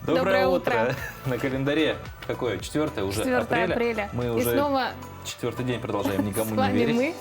Доброе утро. На календаре какое? 4 уже 4 апреля. Мы И уже снова 4-й день продолжаем никому с не вами верить. мы.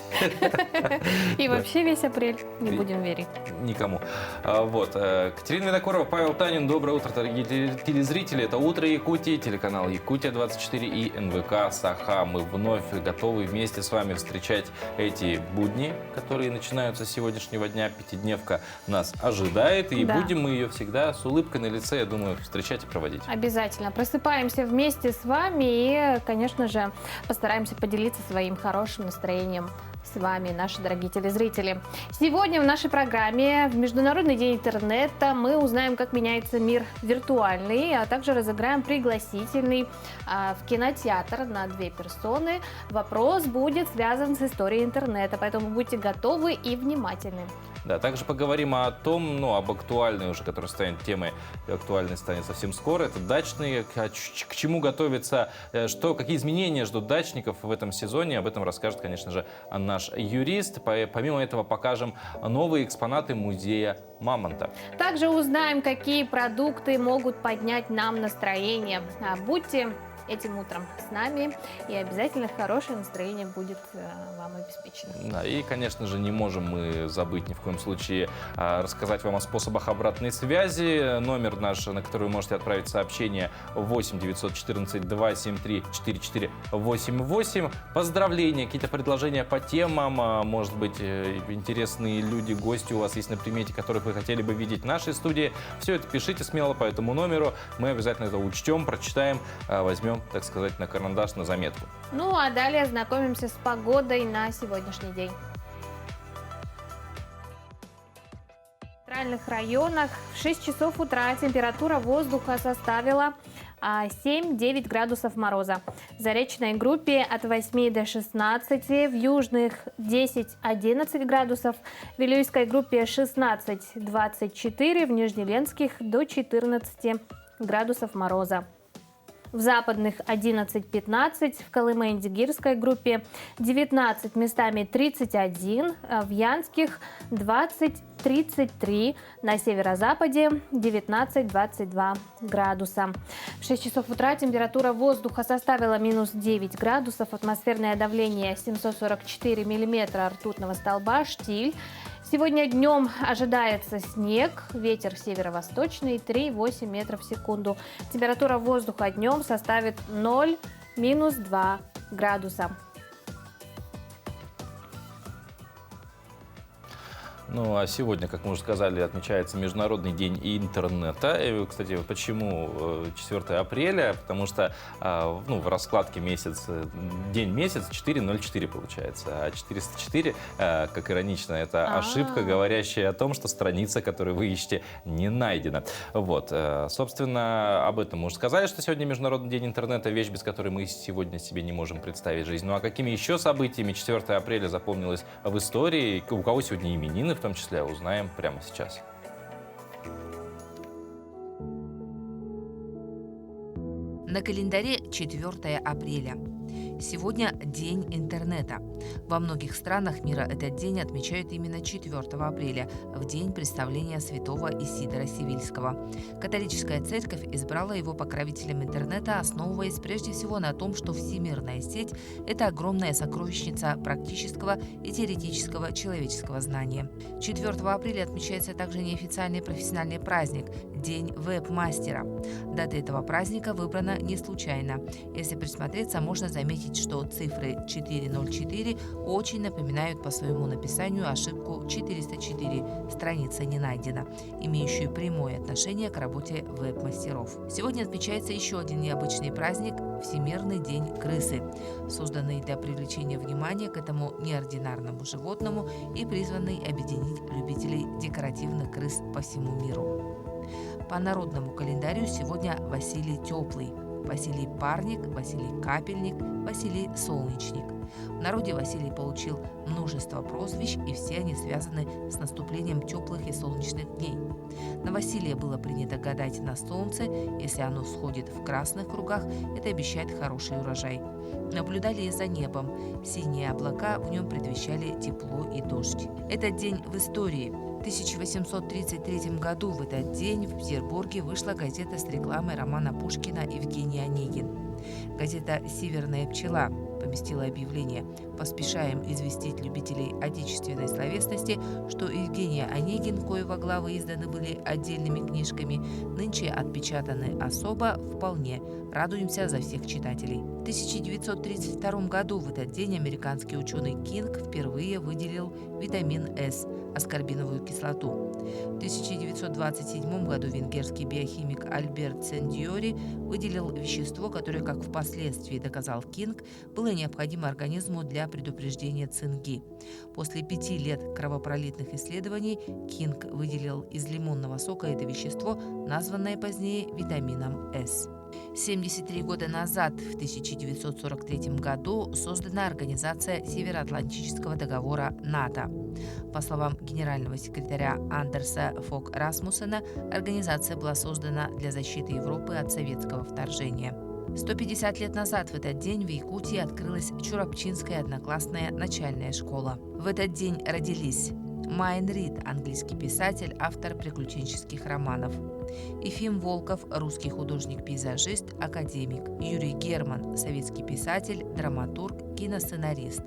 И вообще весь апрель не будем верить. Никому. Катерина Винокурова, Павел Танин. Доброе утро, дорогие телезрители. Это «Утро Якутии», телеканал «Якутия-24» и НВК «Саха». Мы вновь готовы вместе с вами встречать эти будни, которые начинаются с сегодняшнего дня. Пятидневка нас ожидает, и будем мы ее всегда с улыбкой на лице, я думаю, встречать и проводить. Обязательно. Просыпаемся вместе с вами и, конечно же, постараемся поделиться своим хорошим настроением с вами, наши дорогие телезрители. Сегодня в нашей программе в Международный день интернета мы узнаем, как меняется мир виртуальный, а также разыграем пригласительный в кинотеатр на 2 персоны. Вопрос будет связан с историей интернета, поэтому будьте готовы и внимательны. Да, также поговорим о том, об актуальной уже, которая станет темой, актуальной станет совсем скоро. Это дачные, к чему готовиться, какие изменения ждут дачников в этом сезоне. Об этом расскажет, конечно же, наш юрист. Помимо этого покажем новые экспонаты музея Мамонта. Также узнаем, какие продукты могут поднять нам настроение. Будьте этим утром с нами, и обязательно хорошее настроение будет вам обеспечено. Да, и, конечно же, не можем мы забыть ни в коем случае рассказать вам о способах обратной связи. Номер наш, на который вы можете отправить сообщение, 8 914 273 4488. Поздравления, какие-то предложения по темам, может быть, интересные люди, гости у вас есть на примете, которых вы хотели бы видеть в нашей студии. Все это пишите смело по этому номеру, мы обязательно это учтем, прочитаем, возьмем, так сказать, на карандаш, на заметку. Ну, а далее знакомимся с погодой на сегодняшний день. В центральных районах в 6 часов утра температура воздуха составила 7-9 градусов мороза. В Заречной группе от 8 до 16, в южных 10-11 градусов, в Вилюйской группе 16-24, в Нижнеленских до 14 градусов мороза. В западных 11-15, в Колымо-Индигирской группе 19, местами 31, в Янских 20-33, на северо-западе 19-22 градуса. В 6 часов утра температура воздуха составила минус 9 градусов, атмосферное давление 744 миллиметра ртутного столба, штиль. Сегодня днем ожидается снег, ветер северо-восточный 3,8 метров в секунду. Температура воздуха днем составит 0-2 градуса. Ну, а сегодня, как мы уже сказали, отмечается Международный день интернета. И, кстати, почему 4 апреля? Потому что в раскладке день-месяц 404 получается. А 404, как иронично, это ошибка, говорящая о том, что страница, которую вы ищете, не найдена. Собственно, об этом мы уже сказали, что сегодня Международный день интернета, вещь, без которой мы сегодня себе не можем представить жизнь. Ну, а какими еще событиями 4 апреля запомнилось в истории? У кого сегодня именины, в том числе, узнаем прямо сейчас. На календаре 4 апреля. Сегодня День интернета. Во многих странах мира этот день отмечают именно 4 апреля, в день представления святого Исидора Севильского. Католическая церковь избрала его покровителем интернета, основываясь прежде всего на том, что всемирная сеть – это огромная сокровищница практического и теоретического человеческого знания. 4 апреля отмечается также неофициальный профессиональный праздник – День веб-мастера. Дата этого праздника выбрана не случайно. Если присмотреться, можно заметить, что цифры 404 очень напоминают по своему написанию ошибку 404 «Страница не найдена», имеющую прямое отношение к работе веб-мастеров. Сегодня отмечается еще один необычный праздник – Всемирный день крысы, созданный для привлечения внимания к этому неординарному животному и призванный объединить любителей декоративных крыс по всему миру. По народному календарю сегодня Василий Теплый, Василий Парник, Василий Капельник, Василий Солнечник. В народе Василий получил множество прозвищ, и все они связаны с наступлением теплых и солнечных дней. На Василия было принято гадать на солнце. Если оно всходит в красных кругах, это обещает хороший урожай. Наблюдали и за небом. Синие облака в нем предвещали тепло и дождь. Этот день в истории. 1833 году в этот день в Петербурге вышла газета с рекламой романа Пушкина «Евгений Онегин». Газета «Северная пчела» поместила объявление: «Поспешаем известить любителей отечественной словесности, что Евгений Онегин, коего главы изданы были отдельными книжками, нынче отпечатаны особо, вполне. Радуемся за всех читателей». В 1932 году в этот день американский ученый Кинг впервые выделил витамин С – аскорбиновую кислоту. В 1927 году венгерский биохимик Альберт Сендьори выделил вещество, которое, как впоследствии доказал Кинг, было необходимо организму для предупреждения цинги. После 5 лет кровопролитных исследований Кинг выделил из лимонного сока это вещество, названное позднее витамином С. 73 года назад, в 1943 году, создана Организация Североатлантического договора НАТО. По словам генерального секретаря Андерса Фог Расмуссена, организация была создана для защиты Европы от советского вторжения. 150 лет назад в этот день в Якутии открылась Чурапчинская одноклассная начальная школа. В этот день родились Майн Рид, английский писатель, автор приключенческих романов; Ефим Волков, русский художник-пейзажист, академик; Юрий Герман, советский писатель, драматург, киносценарист;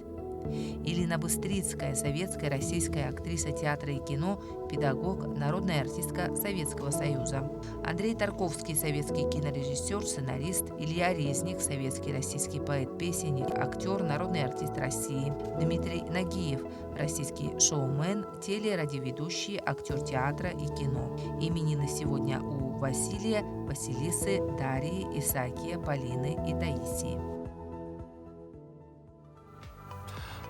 Ирина Быстрицкая, советская, российская актриса театра и кино, педагог, народная артистка Советского Союза; Андрей Тарковский, советский кинорежиссер, сценарист; Илья Резник, советский, российский поэт-песенник, актер, народный артист России; Дмитрий Нагиев, российский шоумен, телерадиоведущий, актер театра и кино. Именины сегодня у Василия, Василисы, Дарьи, Исаакия, Полины и Таисии.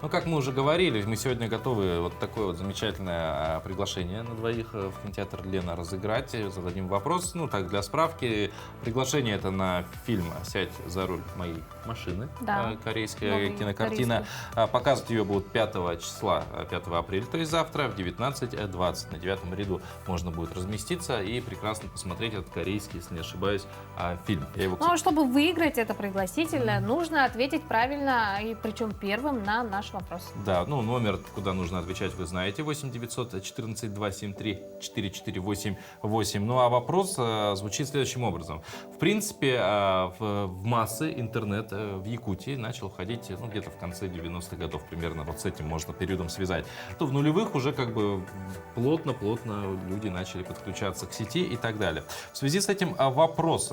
Ну, как мы уже говорили, мы сегодня готовы вот такое вот замечательное приглашение на двоих в кинотеатр «Лена» разыграть. Зададим вопрос. Ну, так, для справки, приглашение это на фильм «Сядь за руль моей машины». Да. Корейская Новый кинокартина. Показывать ее будут 5 числа, 5 апреля, то есть завтра в 19:20. На 9-м ряду можно будет разместиться и прекрасно посмотреть этот корейский, если не ошибаюсь, фильм. Я его, Ну, а чтобы выиграть это пригласительное, нужно ответить правильно, и причем первым на наш вопрос. Да, ну номер, куда нужно отвечать, вы знаете, 8 914 273 4488. Ну а вопрос звучит следующим образом. В принципе, в массы интернет в Якутии начал входить, ну, где-то в конце 90-х годов, примерно вот с этим можно периодом связать. То в нулевых уже как бы плотно люди начали подключаться к сети и так далее. В связи с этим вопрос.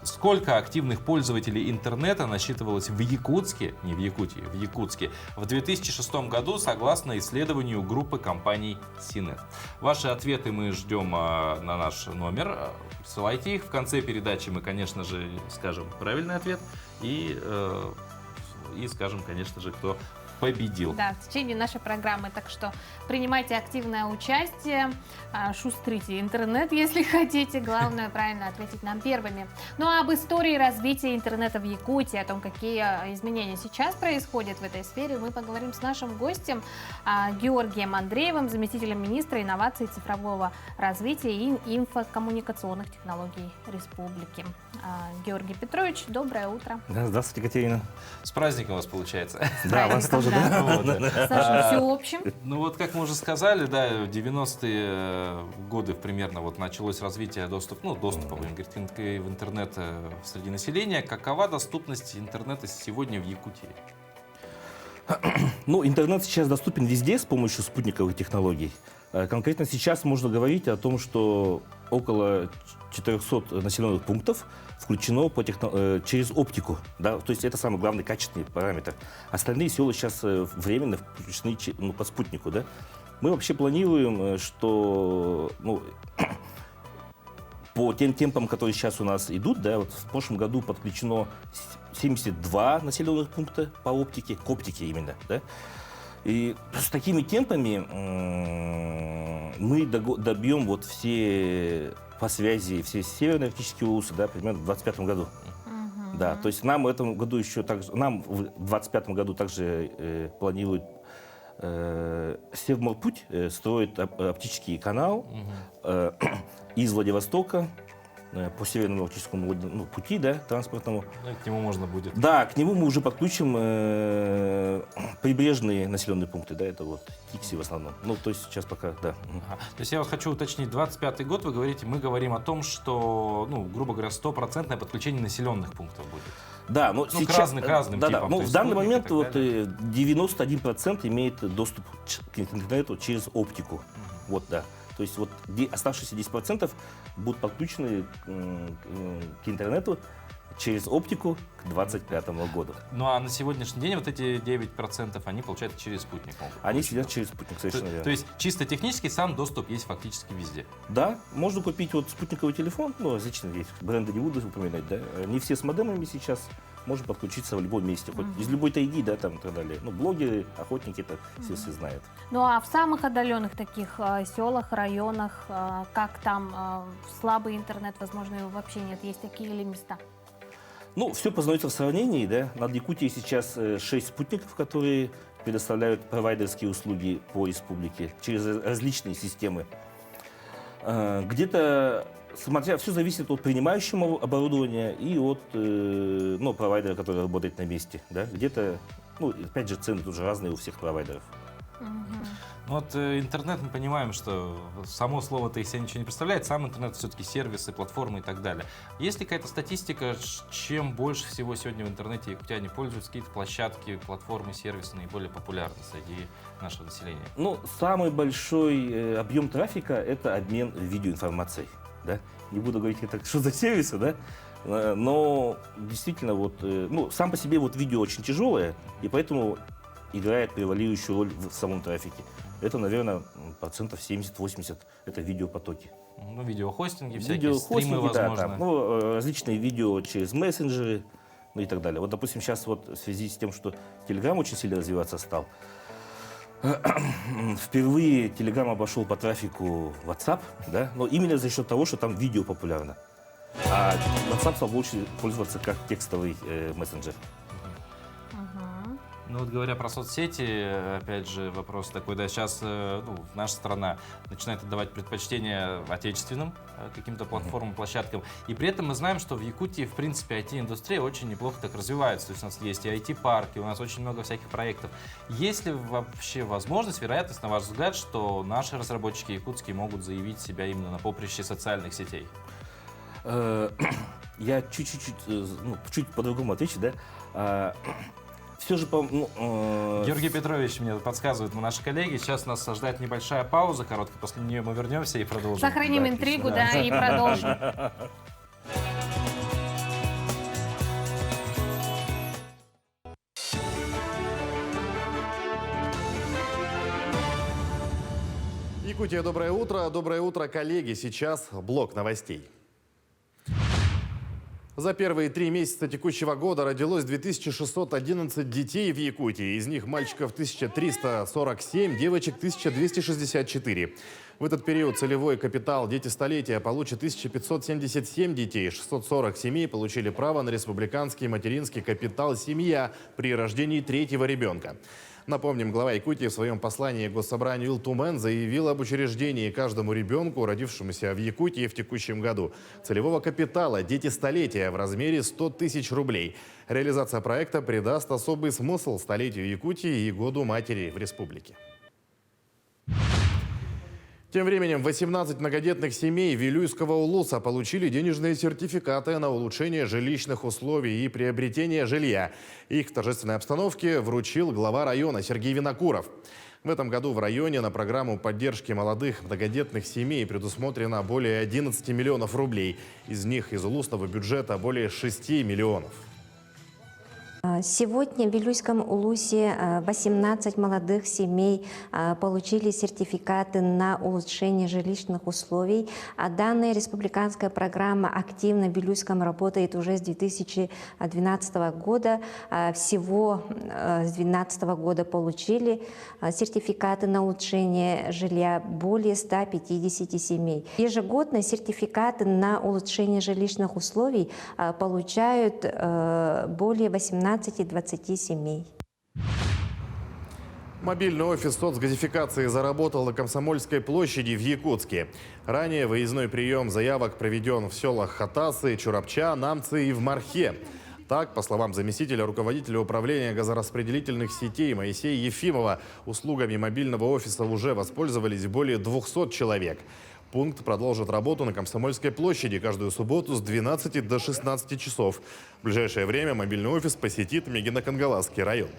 Сколько активных пользователей интернета насчитывалось в Якутске, не в Якутии, в Якутске, в 2006 году, согласно исследованию группы компаний CNET? Ваши ответы мы ждем на наш номер. Присылайте их. В конце передачи мы, конечно же, скажем правильный ответ и скажем, конечно же, кто победил. Да, в течение нашей программы. Так что принимайте активное участие, шустрите интернет, если хотите. Главное, правильно ответить нам первыми. Ну а об истории развития интернета в Якутии, о том, какие изменения сейчас происходят в этой сфере, мы поговорим с нашим гостем Георгием Андреевым, заместителем министра инноваций, цифрового развития и инфокоммуникационных технологий Республики. Георгий Петрович, доброе утро. Здравствуйте, Екатерина. С праздником вас получается. Да, вас тоже, да? С нашим всеобщим. Ну вот, как мы уже сказали, да, в 90-е годы примерно вот началось развитие доступа, будем говорить, в интернет среди населения. Какова доступность интернета сегодня в Якутии? Ну, интернет сейчас доступен везде с помощью спутниковых технологий. Конкретно сейчас можно говорить о том, что около 400 населенных пунктов включено через оптику. Да? То есть это самый главный качественный параметр. Остальные села сейчас временно включены по спутнику. Да? Мы вообще планируем, что по тем темпам, которые сейчас у нас идут, да, вот в прошлом году подключено 72 населенных пункта по оптике, к оптике именно. Да? И с такими темпами мы добьем вот все по связи, все северные оптические улусы, да, примерно в 2025 году. Да, то есть нам в этом году еще также, нам в 2025 году также планируют Севморпуть строит оптический канал из Владивостока по Северному Балтийскому пути, да, транспортному. Ну, к нему можно будет. Да, к нему мы уже подключим прибрежные населенные пункты, да, это вот Тикси в основном. Ну, то есть сейчас пока, да. Ага. То есть я вот хочу уточнить, 25-й год, вы говорите, мы говорим о том, что, ну, грубо говоря, 100% подключение населенных пунктов будет. Да, но Ну, сейчас... к разным да, типам. да, но то в есть данный спутник и момент так вот далее. 91% имеет доступ к интернету через оптику. Вот, да. То есть вот оставшиеся 10% будут подключены к интернету через оптику к 2025 году. Ну а на сегодняшний день вот эти 9% они получают через спутник. Они сидят через спутник, совершенно верно. То есть чисто технически сам доступ есть фактически везде. Да, можно купить вот спутниковый телефон, ну, различные есть, бренды не буду упоминать, да. Не все с модемами сейчас, можно подключиться в любом месте, хоть из любой тайги, да, там и так далее. Ну, блогеры, охотники это все знают. Ну а в самых отдаленных таких селах, районах, как там слабый интернет, возможно, его вообще нет, есть такие или места? Ну, все познается в сравнении, да. Над Якутией сейчас 6 спутников, которые предоставляют провайдерские услуги по республике через различные системы. Где-то, смотря, все зависит от принимающего оборудования и от провайдера, который работает на месте, да. Где-то, ну, опять же, цены тоже разные у всех провайдеров. Ну вот интернет, мы понимаем, что само слово-то из себя ничего не представляет, сам интернет все-таки сервисы, платформы и так далее. Есть ли какая-то статистика, чем больше всего сегодня в интернете якутяне пользуются, какие-то площадки, платформы, сервисы наиболее популярны среди нашего населения? Ну, самый большой объем трафика – это обмен видеоинформацией, да. Не буду говорить, это что за сервисы, да, но действительно вот, ну, сам по себе вот видео очень тяжелое, и поэтому играет превалирующую роль в самом трафике. Это, наверное, 70-80% это видеопотоки. Ну, видеохостинги всякие, стримы, да, возможно. там, ну, различные видео через мессенджеры, ну и так далее. Вот, допустим, сейчас вот в связи с тем, что Telegram очень сильно развиваться стал, впервые Telegram обошел по трафику WhatsApp, да, но именно за счет того, что там видео популярно. А WhatsApp стал больше пользоваться как текстовый мессенджер. Ну вот говоря про соцсети, опять же, вопрос такой, да, сейчас наша страна начинает отдавать предпочтение отечественным каким-то платформам, площадкам, и при этом мы знаем, что в Якутии, в принципе, IT-индустрия очень неплохо так развивается, то есть у нас есть и IT-парки, у нас очень много всяких проектов. Есть ли вообще возможность, вероятность, на ваш взгляд, что наши разработчики якутские могут заявить себя именно на поприще социальных сетей? Я чуть по-другому отвечу, да. Все же, Георгий Петрович мне подсказывает, наши коллеги. Сейчас нас ждет небольшая пауза короткая, после нее мы вернемся и продолжим. Сохраним интригу, да, и продолжим. Якутия, доброе утро. Доброе утро, коллеги. Сейчас блок новостей. За первые 3 месяца текущего года родилось 2611 детей в Якутии. Из них мальчиков 1347, девочек 1264. В этот период целевой капитал «Дети столетия» получат 1577 детей. 640 семей получили право на республиканский материнский капитал «Семья» при рождении 3-го ребенка. Напомним, глава Якутии в своем послании к Госсобранию Илтумен заявил об учреждении каждому ребенку, родившемуся в Якутии в текущем году, целевого капитала «Дети столетия» в размере 100 тысяч рублей. Реализация проекта придаст особый смысл столетию Якутии и году матери в республике. Тем временем 18 многодетных семей Вилюйского улуса получили денежные сертификаты на улучшение жилищных условий и приобретение жилья. Их в торжественной обстановке вручил глава района Сергей Винокуров. В этом году в районе на программу поддержки молодых многодетных семей предусмотрено более 11 миллионов рублей. Из них из улусного бюджета более 6 миллионов. Сегодня в Вилюйском улусе 18 молодых семей получили сертификаты на улучшение жилищных условий. Данная республиканская программа активно в Вилюйском работает уже с 2012 года. Всего с 2012 года получили сертификаты на улучшение жилья более 150 семей. Ежегодно сертификаты на улучшение жилищных условий получают более 18-20 семей. Мобильный офис соцгазификации заработал на Комсомольской площади в Якутске. Ранее выездной прием заявок проведен в селах Хатасы, Чурапча, Намцы и в Мархе. Так, по словам заместителя руководителя управления газораспределительных сетей Моисея Ефимова, услугами мобильного офиса уже воспользовались более 200 человек. Пункт продолжит работу на Комсомольской площади каждую субботу с 12 до 16 часов. В ближайшее время мобильный офис посетит Мегино-Кангаласский район.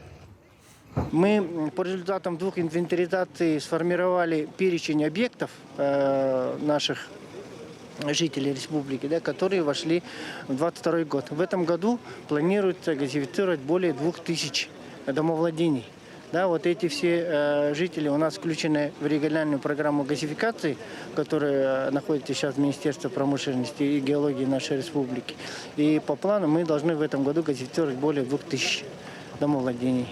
Мы по результатам двух инвентаризаций сформировали перечень объектов наших жителей республики, да, которые вошли в 2022 год. В этом году планируется газифицировать более 2000 домовладений. Да, вот эти все жители у нас включены в региональную программу газификации, которая находится сейчас в Министерстве промышленности и геологии нашей республики. И по плану мы должны в этом году газифицировать более 2000 домовладений.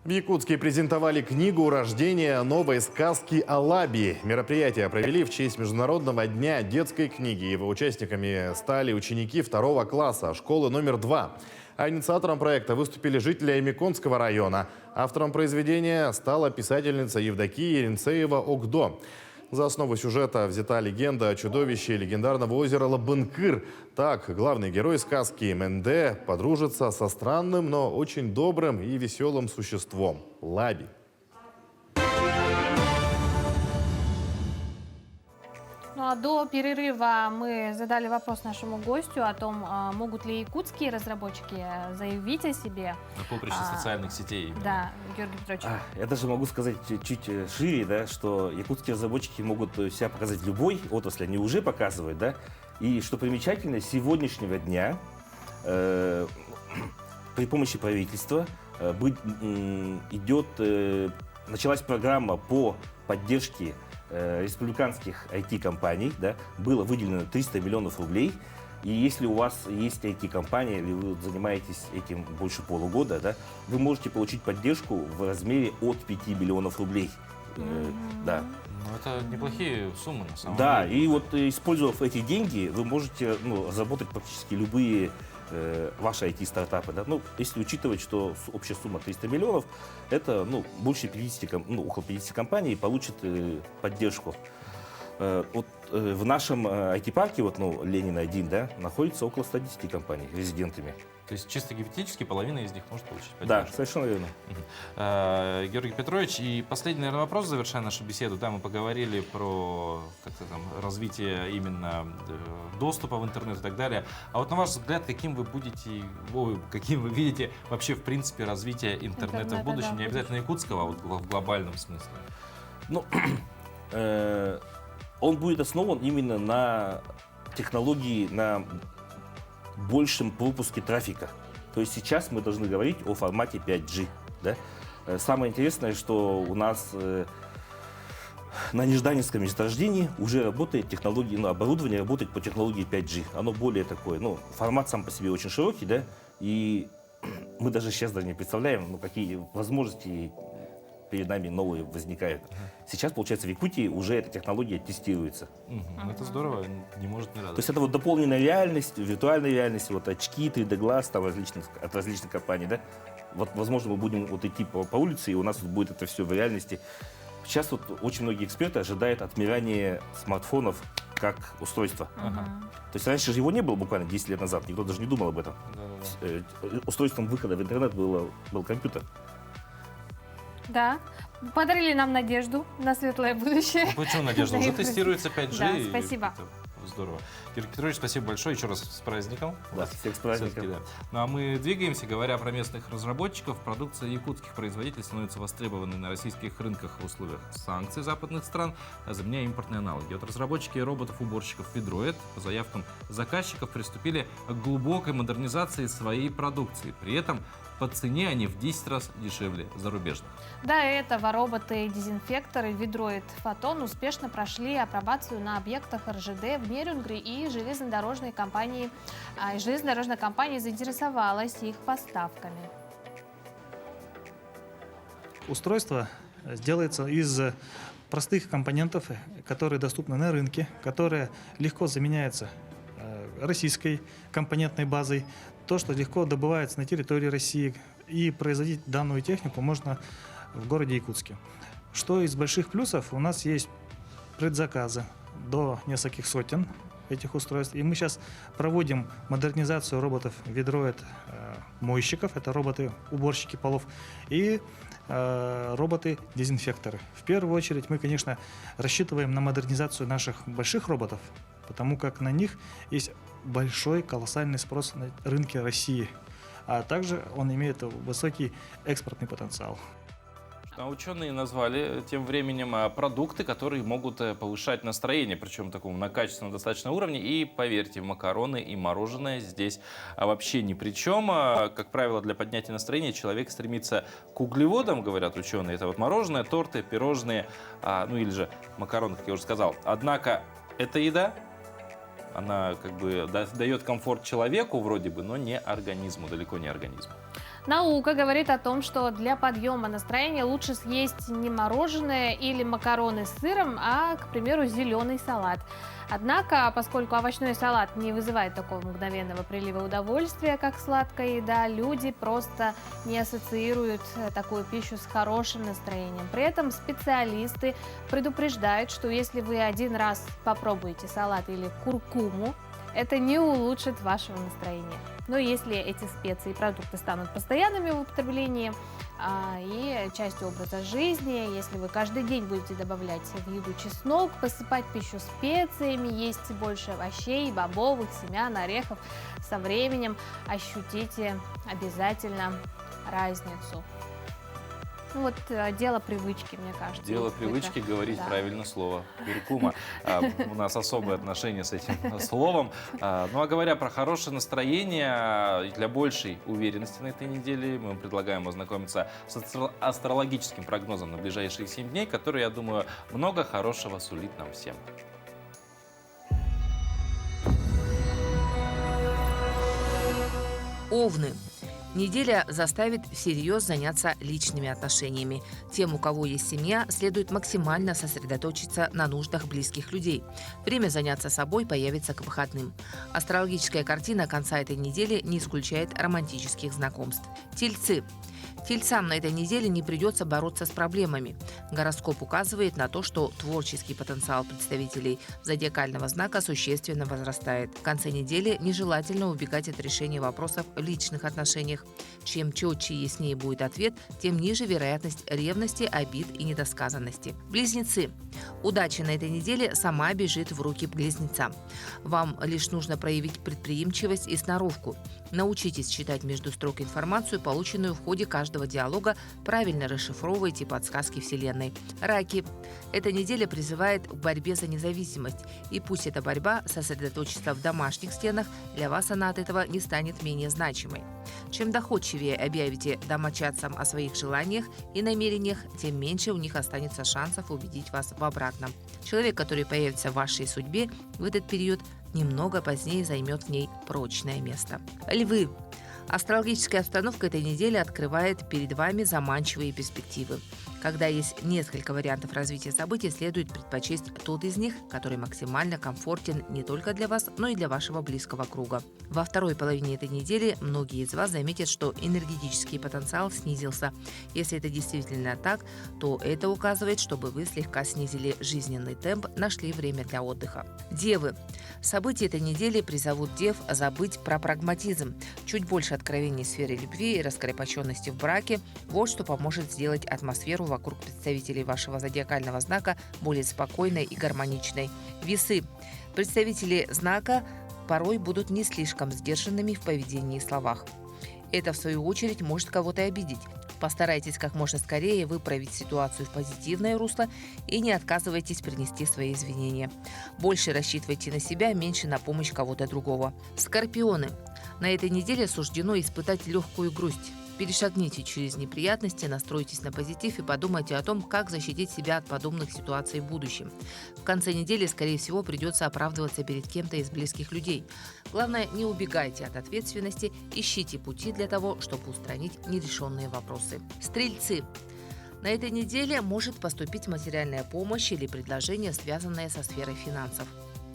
В Якутске презентовали книгу рождения новой сказки «Алаби». Мероприятие провели в честь Международного дня детской книги. Его участниками стали ученики 2 класса школы номер 2. А инициатором проекта выступили жители Аймеконского района. Автором произведения стала писательница Евдокия Еренцеева-Огдо. За основу сюжета взята легенда о чудовище легендарного озера Лабынкыр. Так, главный герой сказки Менде подружится со странным, но очень добрым и веселым существом – Лаби. Ну а до перерыва мы задали вопрос нашему гостю о том, могут ли якутские разработчики заявить о себе. На поприще социальных сетей. Именно. Да, Георгий Петрович. Я даже могу сказать чуть шире, да, что якутские разработчики могут себя показать в любой отрасли, они уже показывают, да. И что примечательно, с сегодняшнего дня при помощи правительства началась программа по поддержке республиканских IT-компаний, да, было выделено 300 миллионов рублей. И если у вас есть IT-компания, или вы занимаетесь этим больше полугода, да, вы можете получить поддержку в размере от 5 миллионов рублей. Да. Ну, это неплохие суммы, на самом Да, деле. и вот использовав эти деньги, вы можете разработать практически любые ваши IT-стартапы. Да? Ну, если учитывать, что общая сумма 300 миллионов, это больше 50, около 50 компаний получат поддержку. Вот в нашем IT-парке, Ленина 1, да, находится около 110 компаний резидентами. То есть чисто гипотетически половина из них может получить Да, поддержку. совершенно верно. Георгий Петрович, и последний, наверное, вопрос, завершая нашу беседу. Да, мы поговорили про развитие именно доступа в интернет и так далее. А вот на ваш взгляд, каким вы видите вообще, в принципе, развитие интернета в будущем? Не обязательно якутского, а вот в глобальном смысле. Он будет основан именно на технологии, на большем пропуске трафика. То есть сейчас мы должны говорить о формате 5G. Да? Самое интересное, что у нас на Нежданинском месторождении уже работает технология, оборудование работает по технологии 5G. Оно более такое, формат сам по себе очень широкий, да, и мы даже сейчас даже не представляем, какие возможности перед нами новые возникают. Сейчас, получается, в Якутии уже эта технология тестируется. Это здорово, не может не радовать. То есть это дополненная реальность, виртуальная реальность, очки, 3D-глаз от различных компаний, да? Возможно, мы будем идти по улице, и у нас будет это все в реальности. Сейчас очень многие эксперты ожидают отмирания смартфонов как устройства. То есть раньше же его не было буквально 10 лет назад, никто даже не думал об этом. Устройством выхода в интернет был компьютер. Да, подарили нам надежду на светлое будущее. Почему надежда? Уже тестируется 5G. Да, спасибо. Здорово. Георгий Петрович, спасибо большое. Еще раз с праздником. Да, всех с праздником. Да. Ну а мы двигаемся. Говоря про местных разработчиков, продукция якутских производителей становится востребованной на российских рынках в условиях санкций западных стран, заменяя импортные аналоги. Вот разработчики роботов-уборщиков Fedroid по заявкам заказчиков приступили к глубокой модернизации своей продукции. При этом по цене они в 10 раз дешевле зарубежных. До этого роботы-дезинфекторы Fedroid Photon успешно прошли апробацию на объектах РЖД в Нерюнгри, и железнодорожная компания заинтересовалась их поставками. Устройство делается из простых компонентов, которые доступны на рынке, которые легко заменяются российской компонентной базой, то, что легко добывается на территории России, и производить данную технику можно в городе Якутске. Что из больших плюсов, у нас есть предзаказы до нескольких сотен этих устройств. И мы сейчас проводим модернизацию роботов ведроид-мойщиков, это роботы-уборщики полов, и роботы-дезинфекторы. В первую очередь мы, конечно, рассчитываем на модернизацию наших больших роботов, потому как на них есть большой, колоссальный спрос на рынке России, а также он имеет высокий экспортный потенциал. А ученые назвали тем временем продукты, которые могут повышать настроение, причем такому на качественном достаточно уровне. И поверьте, макароны и мороженое здесь вообще ни при чем. Как правило, для поднятия настроения человек стремится к углеводам, говорят ученые. Это вот мороженое, торты, пирожные, ну или же макароны, как я уже сказал. Однако эта еда, она как бы дает комфорт человеку вроде бы, но не организму, далеко не организму. Наука говорит о том, что для подъема настроения лучше съесть не мороженое или макароны с сыром, а, к примеру, зеленый салат. Однако, поскольку овощной салат не вызывает такого мгновенного прилива удовольствия, как сладкая еда, люди просто не ассоциируют такую пищу с хорошим настроением. При этом специалисты предупреждают, что если вы один раз попробуете салат или куркуму, это не улучшит вашего настроения. Но если эти специи и продукты станут постоянными в употреблении и частью образа жизни, если вы каждый день будете добавлять в еду чеснок, посыпать пищу специями, есть больше овощей, бобовых, семян, орехов, со временем ощутите обязательно разницу. Ну вот дело привычки, мне кажется. Дело привычки говорить правильно слово. Куркума. У нас особое отношение с этим словом. Ну а говоря про хорошее настроение, для большей уверенности на этой неделе мы предлагаем ознакомиться с астрологическим прогнозом на ближайшие 7 дней, который, я думаю, много хорошего сулит нам всем. Овны. Неделя заставит всерьез заняться личными отношениями. Тем, у кого есть семья, следует максимально сосредоточиться на нуждах близких людей. Время заняться собой появится к выходным. Астрологическая картина конца этой недели не исключает романтических знакомств. Тельцы. Тельцам на этой неделе не придется бороться с проблемами. Гороскоп указывает на то, что творческий потенциал представителей зодиакального знака существенно возрастает. В конце недели нежелательно убегать от решения вопросов в личных отношениях. Чем четче и яснее будет ответ, тем ниже вероятность ревности, обид и недосказанности. Близнецы. Удача на этой неделе сама бежит в руки близнецам. Вам лишь нужно проявить предприимчивость и сноровку. Научитесь читать между строк информацию, полученную в ходе каждого диалога, правильно расшифровывайте подсказки Вселенной. Раки. Эта неделя призывает к борьбе за независимость. И пусть эта борьба сосредоточится в домашних стенах, для вас она от этого не станет менее значимой. Чем доходчивее объявите домочадцам о своих желаниях и намерениях, тем меньше у них останется шансов убедить вас в обратном. Человек, который появится в вашей судьбе в этот период, немного позднее займет в ней прочное место. Львы. Астрологическая обстановка этой недели открывает перед вами заманчивые перспективы. Когда есть несколько вариантов развития событий, следует предпочесть тот из них, который максимально комфортен не только для вас, но и для вашего близкого круга. Во второй половине этой недели многие из вас заметят, что энергетический потенциал снизился. Если это действительно так, то это указывает, чтобы вы слегка снизили жизненный темп, нашли время для отдыха. Девы. События этой недели призовут дев забыть про прагматизм. Чуть больше откровений в сфере любви и раскрепощенности в браке – вот что поможет сделать атмосферу вокруг представителей вашего зодиакального знака более спокойной и гармоничной. Весы. Представители знака порой будут не слишком сдержанными в поведении и словах. Это, в свою очередь, может кого-то обидеть. Постарайтесь как можно скорее выправить ситуацию в позитивное русло и не отказывайтесь принести свои извинения. Больше рассчитывайте на себя, меньше на помощь кого-то другого. Скорпионы. На этой неделе суждено испытать легкую грусть. Перешагните через неприятности, настройтесь на позитив и подумайте о том, как защитить себя от подобных ситуаций в будущем. В конце недели, скорее всего, придется оправдываться перед кем-то из близких людей. Главное, не убегайте от ответственности, ищите пути для того, чтобы устранить нерешенные вопросы. Стрельцы. На этой неделе может поступить материальная помощь или предложение, связанное со сферой финансов.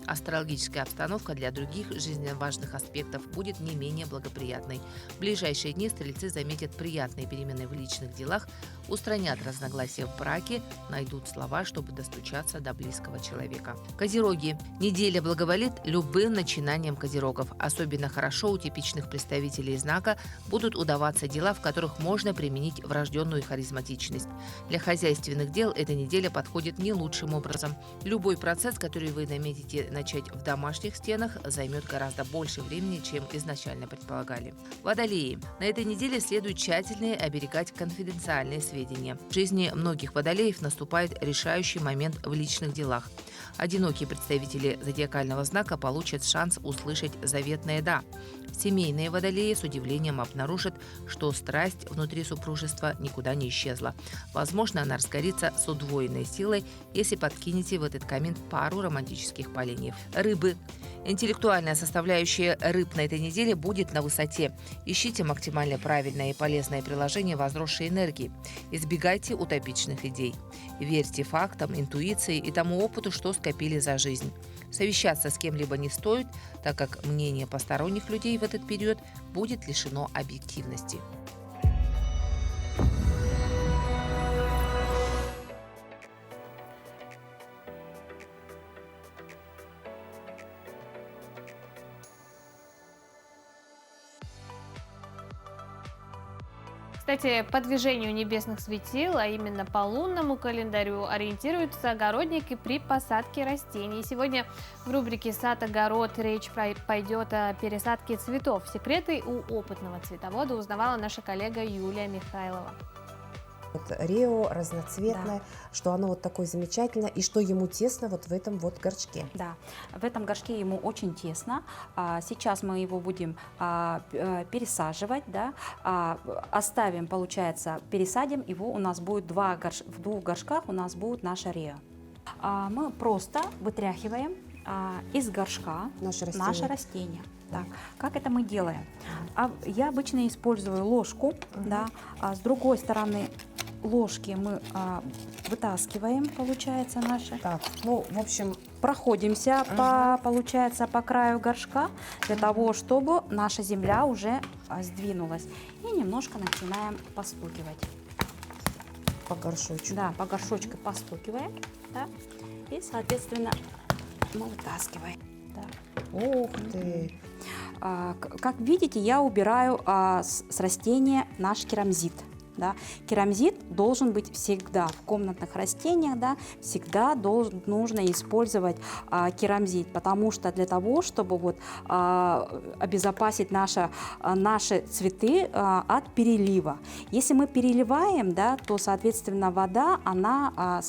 Астрологическая обстановка для других жизненно важных аспектов будет не менее благоприятной. В ближайшие дни стрельцы заметят приятные перемены в личных делах, устранят разногласия в браке, найдут слова, чтобы достучаться до близкого человека. Козероги. Неделя благоволит любым начинаниям козерогов. Особенно хорошо у типичных представителей знака будут удаваться дела, в которых можно применить врожденную харизматичность. Для хозяйственных дел эта неделя подходит не лучшим образом. Любой процесс, который вы наметите начать в домашних стенах, займет гораздо больше времени, чем изначально предполагали. Водолеи. На этой неделе следует тщательно оберегать конфиденциальные сведения. В жизни многих водолеев наступает решающий момент в личных делах. Одинокие представители зодиакального знака получат шанс услышать заветное «да». Семейные водолеи с удивлением обнаружат, что страсть внутри супружества никуда не исчезла. Возможно, она разгорится с удвоенной силой, если подкинете в этот камин пару романтических поленьев. Рыбы. Интеллектуальная составляющая рыб на этой неделе будет на высоте. Ищите максимально правильное и полезное приложение возросшей энергии. Избегайте утопичных идей. Верьте фактам, интуиции и тому опыту, что скопили за жизнь. Совещаться с кем-либо не стоит, так как мнение посторонних людей в этот период будет лишено объективности. Кстати, по движению небесных светил, а именно по лунному календарю, ориентируются огородники при посадке растений. Сегодня в рубрике «Сад-огород» речь пойдет о пересадке цветов. Секреты у опытного цветовода узнавала наша коллега Юлия Михайлова. Вот Рио разноцветное, что оно вот такое замечательное, и что ему тесно вот в этом вот горшке. Да, в этом горшке ему очень тесно. Сейчас мы его будем пересаживать, да. Оставим, получается, пересадим его. У нас будет в двух горшках у нас будет наша Рио. Мы просто вытряхиваем из горшка наше растение. Так, как это мы делаем? Я обычно использую ложку, да, с другой стороны ложки мы вытаскиваем, получается, наши. Так, ну, в общем, проходимся получается, по краю горшка для того, чтобы наша земля уже сдвинулась. И немножко начинаем постукивать. По горшочку. Да, по горшочку постукиваем, да, и, соответственно, мы вытаскиваем. Да. Ух ты! Как видите, я убираю с растения наш керамзит. Да. Керамзит должен быть всегда в комнатных растениях, да, всегда нужно использовать керамзит, потому что для того, чтобы вот, обезопасить наши цветы от перелива. Если мы переливаем, да, то, соответственно, вода, она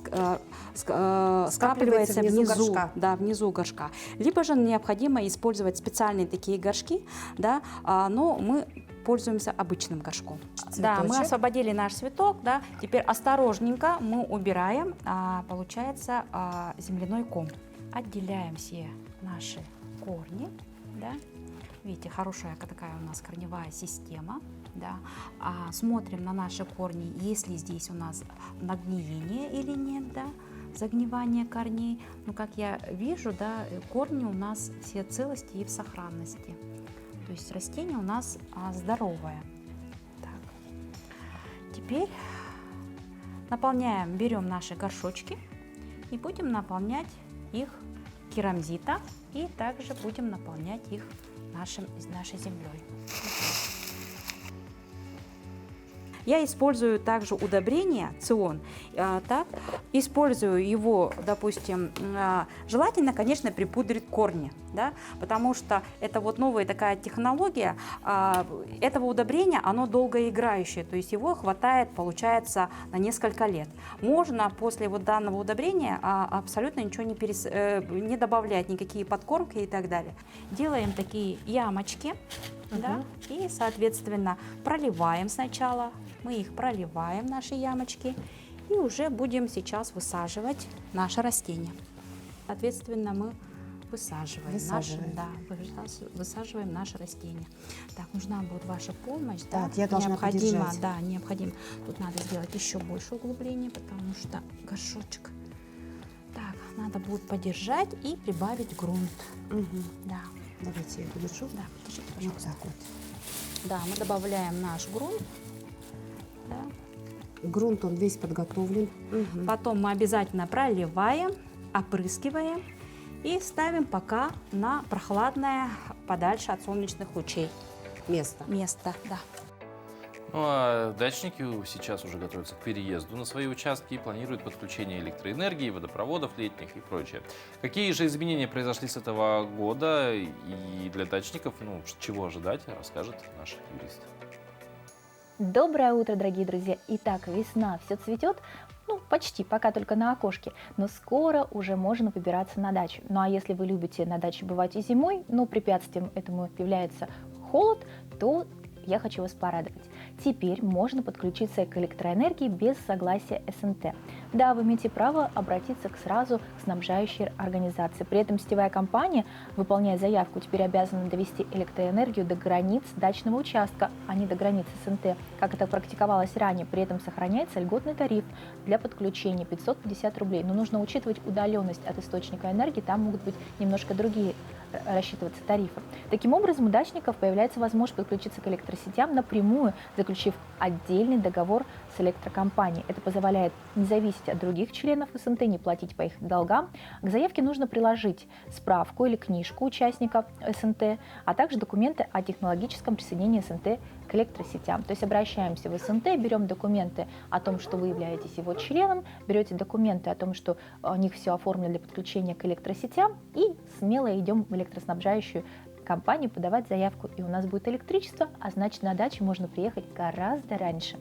скапливается внизу горшка. Да, внизу горшка. Либо же необходимо использовать специальные такие горшки, да, но мы пользуемся обычным горшком. Цветочек. Да, мы освободили наш цветок, да, теперь осторожненько мы убираем, получается, земляной ком. Отделяем все наши корни, да. Видите, хорошая такая у нас корневая система, да. Смотрим на наши корни, есть ли здесь у нас нагниение или нет, да, загнивание корней. Ну, как я вижу, да, корни у нас все в целости и в сохранности. То есть растение у нас здоровое. Так. Теперь берем наши горшочки и будем наполнять их керамзитом, и также будем наполнять их нашей землей. Я использую также удобрение цион. Так, использую его, допустим, желательно, конечно, припудрить корни, да, потому что это вот новая такая технология. Этого удобрения, оно долгоиграющее, то есть его хватает, получается, на несколько лет. Можно после вот данного удобрения абсолютно ничего не добавлять, никакие подкормки и так далее. Делаем такие ямочки, да, и, соответственно, проливаем сначала. Мы их проливаем, наши ямочки, и уже будем сейчас высаживать наше растение. Соответственно, мы высаживаем наше растение. Так, нужна будет ваша помощь. Так, да? Я должна поддержать. Да, необходимо. Тут надо сделать еще больше углубления, потому что горшочек. Так, надо будет подержать и прибавить грунт. Да. Давайте я подержу. Да, подержите, Вот пожалуйста. так вот. Да, мы добавляем наш грунт. Да. Грунт, он весь подготовлен. Потом мы обязательно проливаем, опрыскиваем и ставим пока на прохладное, подальше от солнечных лучей Место. место. Да. Ну, а дачники сейчас уже готовятся к переезду на свои участки и планируют подключение электроэнергии, водопроводов летних и прочее. Какие же изменения произошли с этого года и для дачников, ну, чего ожидать, расскажет наш юрист. Доброе утро, дорогие друзья! Итак, весна, все цветет, ну, почти, пока только на окошке, но скоро уже можно выбираться на дачу. Ну, а если вы любите на даче бывать и зимой, но препятствием этому является холод, то я хочу вас порадовать. Теперь можно подключиться к электроэнергии без согласия СНТ. Да, вы имеете право обратиться сразу к снабжающей организации. При этом сетевая компания, выполняя заявку, теперь обязана довести электроэнергию до границ дачного участка, а не до границ СНТ, как это практиковалось ранее. При этом сохраняется льготный тариф для подключения 550 рублей. Но нужно учитывать удаленность от источника энергии, там могут быть немножко другие рассчитываться тарифы. Таким образом, у дачников появляется возможность подключиться к электросетям напрямую, заключив отдельный договор с электрокомпанией. Это позволяет не зависеть от других членов СНТ, не платить по их долгам. К заявке нужно приложить справку или книжку участника СНТ, а также документы о технологическом присоединении СНТ к электросетям. То есть обращаемся в СНТ, берем документы о том, что вы являетесь его членом, берете документы о том, что у них все оформлено для подключения к электросетям, и смело идем в электроснабжающую компанию подавать заявку. И у нас будет электричество, а значит, на дачу можно приехать гораздо раньше.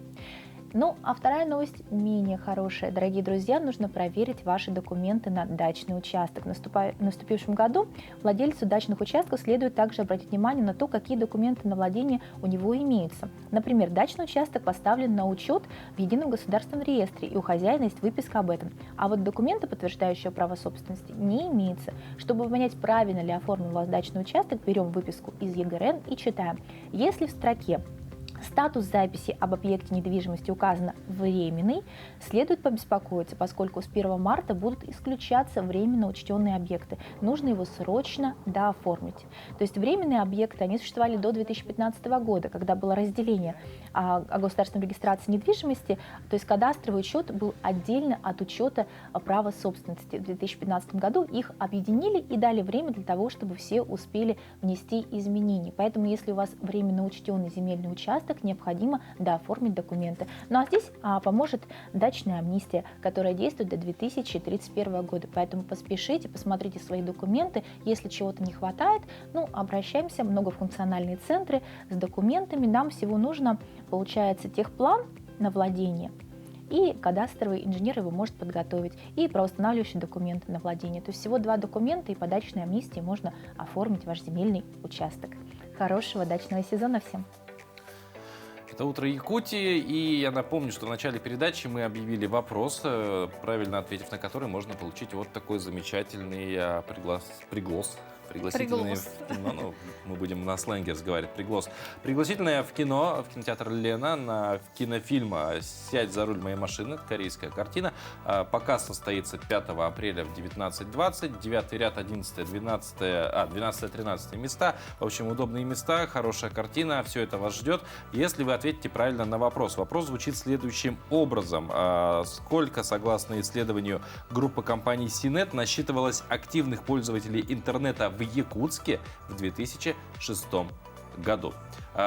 Ну, а вторая новость менее хорошая. Dорогие друзья, нужно проверить ваши документы на дачный участок. В наступившем году владельцу дачных участков следует также обратить внимание на то, какие документы на владение у него имеются. Например, дачный участок поставлен на учет в Едином государственном реестре, и у хозяина есть выписка об этом. А вот документы, подтверждающие право собственности, не имеются. Чтобы понять, правильно ли оформлен у вас дачный участок, берем выписку из ЕГРН и читаем. Если в строке статус записи об объекте недвижимости указано временный, следует побеспокоиться, поскольку с 1 марта будут исключаться временно учтенные объекты. Нужно его срочно дооформить. То есть временные объекты, они существовали до 2015 года, когда было разделение о государственной регистрации недвижимости, то есть кадастровый учет был отдельно от учета права собственности. В 2015 году их объединили и дали время для того, чтобы все успели внести изменения. Поэтому, если у вас временно учтенный земельный участок, необходимо дооформить документы. Ну а здесь поможет дачная амнистия, которая действует до 2031 года. Поэтому поспешите, посмотрите свои документы. Если чего-то не хватает, ну, обращаемся в многофункциональные центры с документами. Нам всего нужно, получается, техплан на владение, и кадастровый инженер его может подготовить, и правоустанавливающие документы на владение. То есть всего 2 документа, и по дачной амнистии можно оформить ваш земельный участок. Хорошего дачного сезона всем! Это «Утро Якутии», и я напомню, что в начале передачи мы объявили вопрос, правильно ответив на который можно получить вот такой замечательный пригласительный в кино, ну, мы будем на сленге разговаривать, пригласительное в кино, в кинотеатр Лена на кинофильм «Сядь за руль моей машины», это корейская картина. Показ состоится 5 апреля в 19:20, 9 ряд, 12-13 места. В общем, удобные места, хорошая картина, все это вас ждет, если вы ответите правильно на вопрос. Вопрос звучит следующим образом. Сколько, согласно исследованию группы компаний Синет, насчитывалось активных пользователей интернета в Якутске в 2006 году?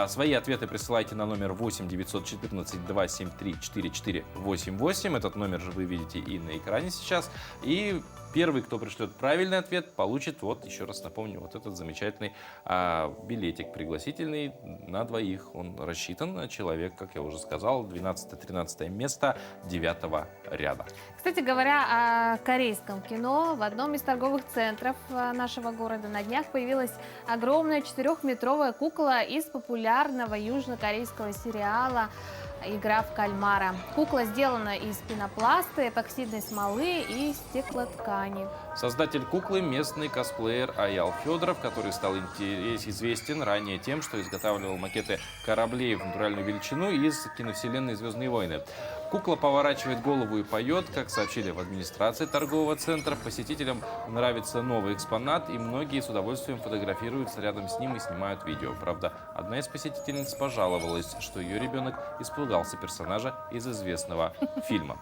Свои ответы присылайте на номер 8 914 273 4488. Этот номер же вы видите и на экране сейчас. И первый, кто пришлет правильный ответ, получит, вот еще раз напомню, вот этот замечательный билетик пригласительный на двоих. Он рассчитан на человек, как я уже сказал, 12-13 место 9 ряда. Кстати говоря о корейском кино, в одном из торговых центров нашего города на днях появилась огромная 4-метровая кукла из популярного южнокорейского сериала «Игра в кальмара». Кукла сделана из пенопласта, эпоксидной смолы и стеклоткани. Создатель куклы – местный косплеер Аял Федоров, который стал известен ранее тем, что изготавливал макеты кораблей в натуральную величину из киновселенной «Звездные войны». Кукла поворачивает голову и поет. Как сообщили в администрации торгового центра, посетителям нравится новый экспонат, и многие с удовольствием фотографируются рядом с ним и снимают видео. Правда, одна из посетительниц пожаловалась, что ее ребенок испугался персонажа из известного фильма.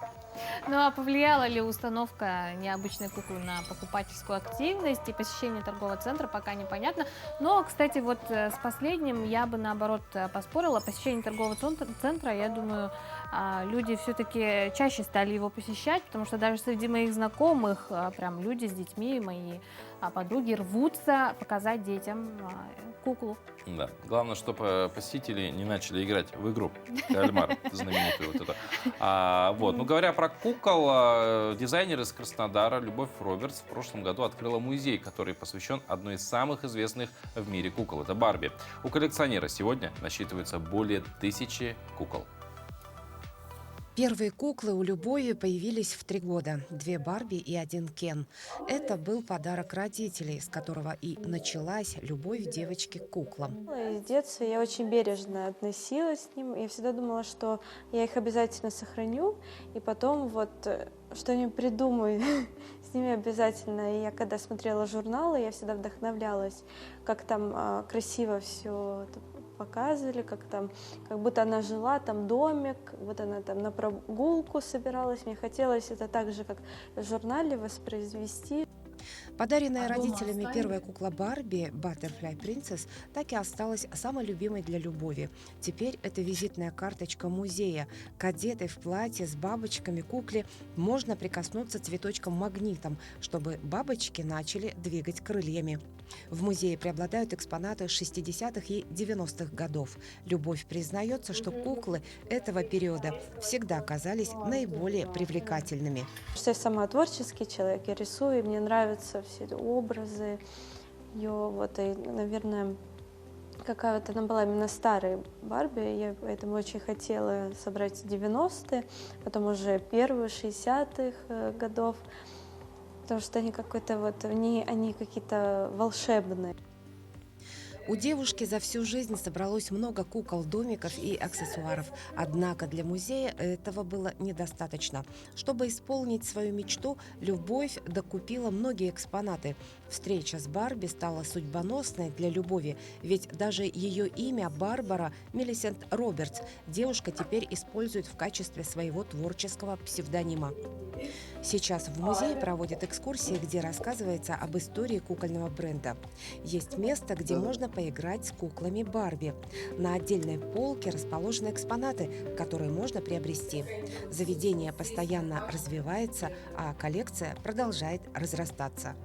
Ну а повлияла ли установка необычной куклы на покупательскую активность и посещение торгового центра, пока непонятно. Но, кстати, вот с последним я бы наоборот поспорила. Посещение торгового центра, я думаю, люди все-таки чаще стали его посещать, потому что даже среди моих знакомых прям люди с детьми, мои подруги рвутся показать детям куклу. Да. Главное, чтобы посетители не начали играть в игру «Кальмар», знаменитую вот эту. Ну, говоря про кукол, дизайнер из Краснодара Любовь Робертс в прошлом году открыла музей, который посвящен одной из самых известных в мире кукол. Это Барби. У коллекционера сегодня насчитывается более 1000 кукол. Первые куклы у Любови появились в 3 года. 2 Барби и 1 Кен. Это был подарок родителей, с которого и началась любовь девочки к куклам. С детства я очень бережно относилась к ним. Я всегда думала, что я их обязательно сохраню. И потом вот что-нибудь придумаю с ними обязательно. И я когда смотрела журналы, я всегда вдохновлялась, как там красиво все показывали, как будто она жила, там домик, вот она там на прогулку собиралась. Мне хотелось это так же, как в журнале, воспроизвести. Подаренная родителями первая кукла Барби, Butterfly Princess, так и осталась самой любимой для Любови. Теперь это визитная карточка музея. К одетой в платье с бабочками кукле можно прикоснуться цветочком-магнитом, чтобы бабочки начали двигать крыльями. В музее преобладают экспонаты 60-х и 90-х годов. Любовь признается, что куклы этого периода всегда казались наиболее привлекательными. Я сама творческий человек, я рисую, и мне нравятся все эти образы. Ее вот, и, наверное, какая вот она была именно старой Барби, я поэтому очень хотела собрать 90-е, потом уже первые 60-х годов. Потому что они какой-то вот, они какие-то волшебные. У девушки за всю жизнь собралось много кукол, домиков и аксессуаров. Однако для музея этого было недостаточно. Чтобы исполнить свою мечту, Любовь докупила многие экспонаты. Встреча с Барби стала судьбоносной для Любови, ведь даже ее имя Барбара Милисент Робертс девушка теперь использует в качестве своего творческого псевдонима. Сейчас в музее проводят экскурсии, где рассказывается об истории кукольного бренда. Есть место, где можно поиграть с куклами Барби. На отдельной полке расположены экспонаты, которые можно приобрести. Заведение постоянно развивается, а коллекция продолжает разрастаться.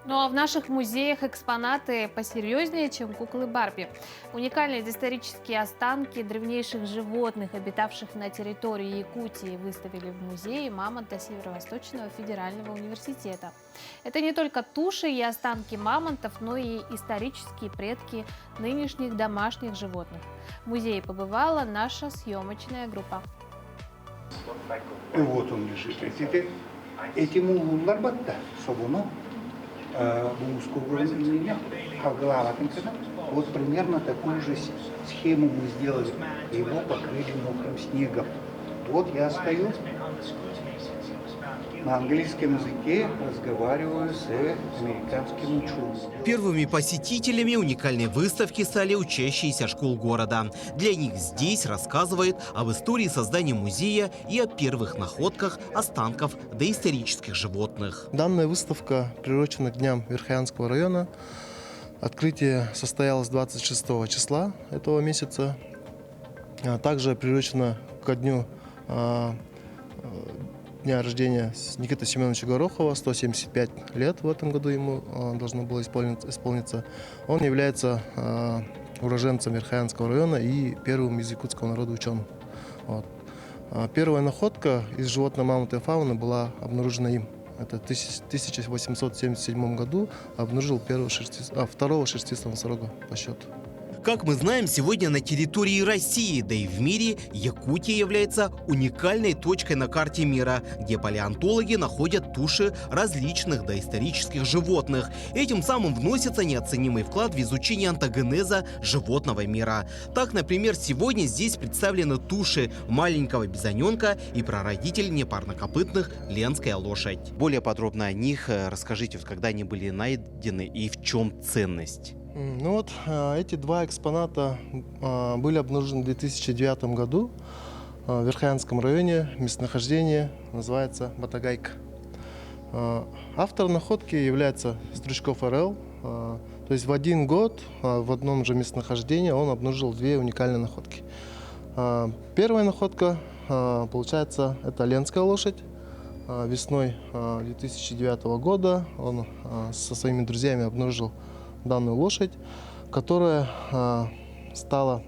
Ну а в наших музеях экспонаты посерьезнее, чем куклы Барби. Уникальные доисторические останки древнейших животных, обитавших на территории Якутии, выставили в музее мамонта Северо-Восточного федерального университета. Это не только туши и останки мамонтов, но и исторические предки нынешних домашних животных. В музее побывала наша съемочная группа. И вот он лежит. Эти мулларбатта, собуну. Вот примерно такую же схему мы сделали. Его покрыли мокрым снегом. Вот я стою на английском языке, разговариваю с американским ученым. Первыми посетителями уникальной выставки стали учащиеся школ города. Для них здесь рассказывают об истории создания музея и о первых находках останков доисторических животных. Данная выставка приурочена к дням Верхоянского района. Открытие состоялось 26 числа этого месяца. Также приурочена ко дню дня рождения Никиты Семеновича Горохова, 175 лет в этом году ему должно было исполниться. Он является уроженцем Верхоянского района и первым из якутского народа ученым. Вот. Первая находка из животной мамонта и фауны была обнаружена им. Это в 1877 году обнаружил второго шерстистого носорога по счету. Как мы знаем, сегодня на территории России, да и в мире, Якутия является уникальной точкой на карте мира, где палеонтологи находят туши различных доисторических животных. Этим самым вносится неоценимый вклад в изучение антогенеза животного мира. Так, например, сегодня здесь представлены туши маленького бизоненка и прародитель непарнокопытных ленская лошадь. Более подробно о них расскажите, когда они были найдены и в чем ценность. Ну вот, эти два экспоната были обнаружены в 2009 году в Верхоянском районе. Местонахождение называется Батагайка. Автор находки является Стручков РЛ. То есть в один год в одном же местонахождении он обнаружил две уникальные находки. Первая находка, получается, это ленская лошадь. Весной 2009 года он со своими друзьями обнаружил данную лошадь, которая стала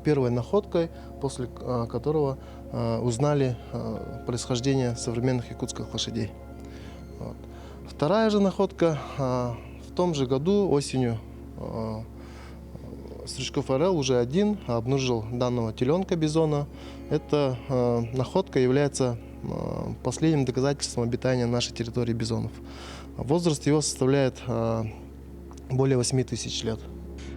первой находкой, после которого узнали происхождение современных якутских лошадей. Вот. Вторая же находка в том же году, осенью, Стручков РЛ уже один обнаружил данного теленка бизона. Эта находка является последним доказательством обитания нашей территории бизонов. Возраст его составляет более 8000 лет.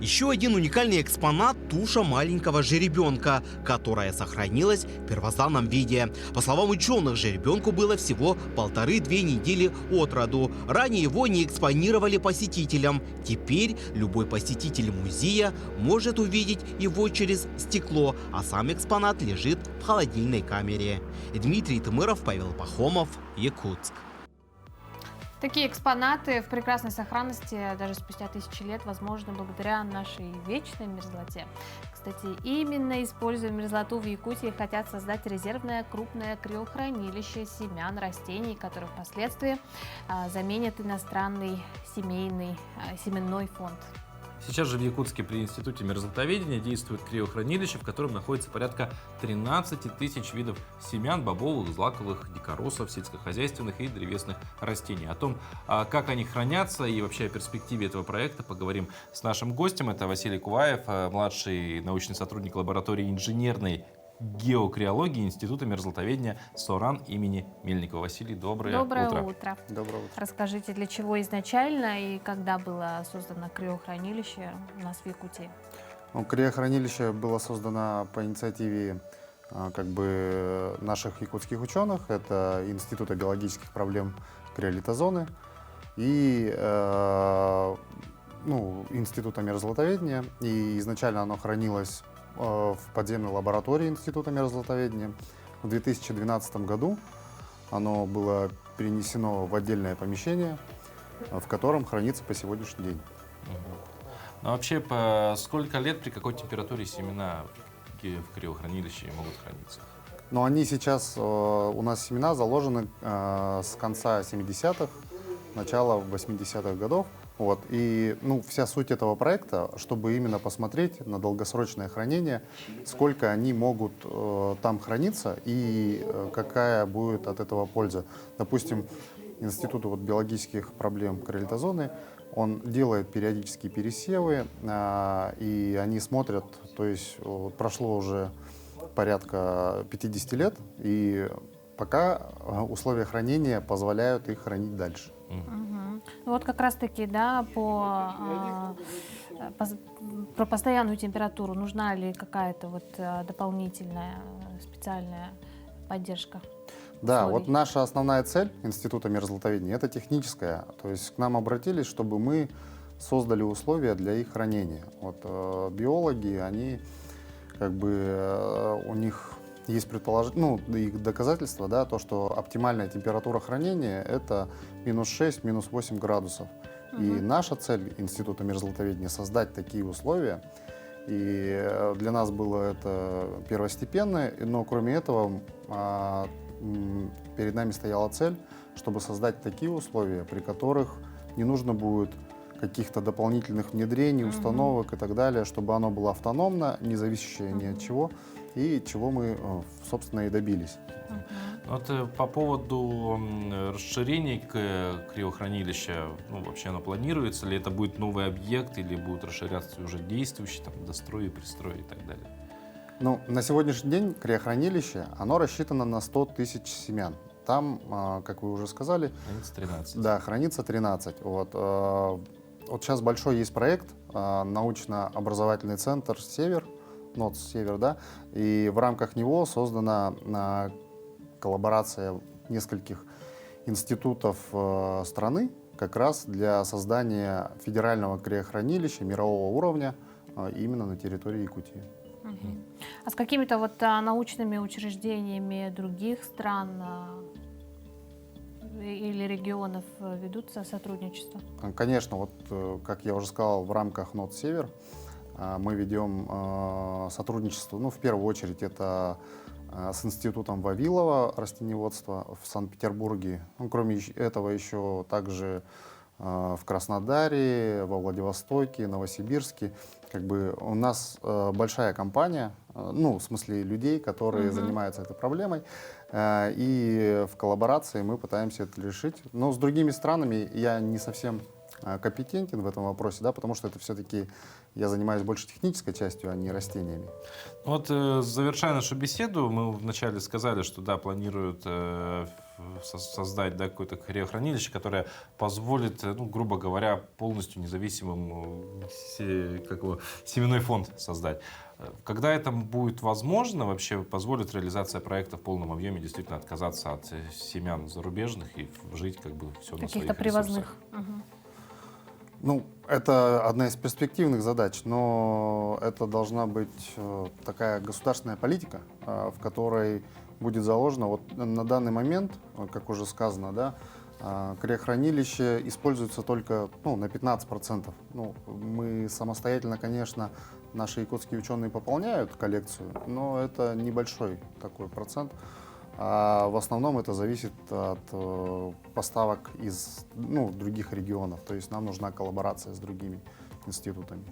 Еще один уникальный экспонат – туша маленького жеребенка, которая сохранилась в первозданном виде. По словам ученых, жеребенку было всего 1,5-2 недели от роду. Ранее его не экспонировали посетителям. Теперь любой посетитель музея может увидеть его через стекло, а сам экспонат лежит в холодильной камере. Дмитрий Тымыров, Павел Пахомов, Якутск. Такие экспонаты в прекрасной сохранности даже спустя тысячи лет, возможно, благодаря нашей вечной мерзлоте. Кстати, именно используя мерзлоту в Якутии, хотят создать резервное крупное криохранилище семян растений, которые впоследствии заменят иностранный семенной фонд. Сейчас же в Якутске при Институте мерзлотоведения действует криохранилище, в котором находится порядка 13 тысяч видов семян, бобовых, злаковых, дикоросов, сельскохозяйственных и древесных растений. О том, как они хранятся и вообще о перспективе этого проекта поговорим с нашим гостем. Это Василий Куваев, младший научный сотрудник лаборатории инженерной геокриологии Института мерзлотоведения СОРАН имени Мельникова. Василий, доброе утро. Доброе утро. Расскажите, для чего изначально и когда было создано криохранилище у нас в Якутии? Криохранилище было создано по инициативе наших якутских ученых. Это Института биологических проблем криолитозоны и Института мерзлотоведения. И изначально оно хранилось в подземной лаборатории Института мерзлотоведения. В 2012 году оно было перенесено в отдельное помещение, в котором хранится по сегодняшний день. Ну, вообще, по сколько лет, при какой температуре семена в криохранилище могут храниться? Но они сейчас, у нас семена заложены с конца 70-х, начала 80-х годов. Вот. И вся суть этого проекта, чтобы именно посмотреть на долгосрочное хранение, сколько они могут там храниться и какая будет от этого польза. Допустим, Институт биологических проблем криолитозоны, он делает периодические пересевы, и они смотрят, то есть прошло уже порядка 50 лет, и пока условия хранения позволяют их хранить дальше. Вот как раз-таки, да, про постоянную температуру нужна ли какая-то дополнительная специальная поддержка? Да, условий? вот наша основная цель Института мерзлотоведения – это техническая. То есть к нам обратились, чтобы мы создали условия для их хранения. Вот биологи, они у них есть предположение, их доказательства, да, то, что оптимальная температура хранения – это -6, -8 градусов. И наша цель Института мерзлотоведения – создать такие условия. И для нас было это первостепенно, но кроме этого перед нами стояла цель, чтобы создать такие условия, при которых не нужно будет каких-то дополнительных внедрений, установок и так далее, чтобы оно было автономно, не зависящее ни от чего. и чего мы, собственно, и добились. Вот по поводу расширения криохранилища, ну, вообще оно планируется, ли это будет новый объект, или будет расширяться уже действующий, там, дострои, пристрои и так далее? Ну, на сегодняшний день криохранилище, оно рассчитано на 100 тысяч семян. Там, как вы уже сказали... Хранится 13. Да, хранится 13. Вот сейчас большой есть проект, научно-образовательный центр «Север», НОЦ «Север», да, и в рамках него создана коллаборация нескольких институтов страны как раз для создания федерального криохранилища мирового уровня именно на территории Якутии. А с какими-то вот научными учреждениями других стран или регионов ведутся сотрудничество? Конечно, вот как я уже сказал, в рамках НОЦ «Север» мы ведем сотрудничество, ну, в первую очередь, это с институтом Вавилова растениеводства в Санкт-Петербурге. Ну, кроме этого, еще также в Краснодаре, во Владивостоке, Новосибирске. Как бы у нас большая компания, ну, в смысле людей, которые занимаются этой проблемой, и в коллаборации мы пытаемся это решить. Но с другими странами я не совсем компетентен в этом вопросе, да, потому что это все-таки я занимаюсь больше технической частью, а не растениями. Вот, завершая нашу беседу, мы вначале сказали, что да, планируют создать, да, какое-то криохранилище, которое позволит, ну, грубо говоря, полностью независимым семенной фонд создать. Когда это будет возможно, вообще позволит реализация проекта в полном объеме действительно отказаться от семян зарубежных и жить как бы все на своих Каких-то привозных. Ну, это одна из перспективных задач, но это должна быть такая государственная политика, в которой будет заложено, вот на данный момент, как уже сказано, да, криохранилище используется только, ну, на 15%. Ну, мы самостоятельно, конечно, наши якутские ученые пополняют коллекцию, но это небольшой такой процент. А в основном это зависит от поставок из, ну, других регионов. То есть нам нужна коллаборация с другими институтами.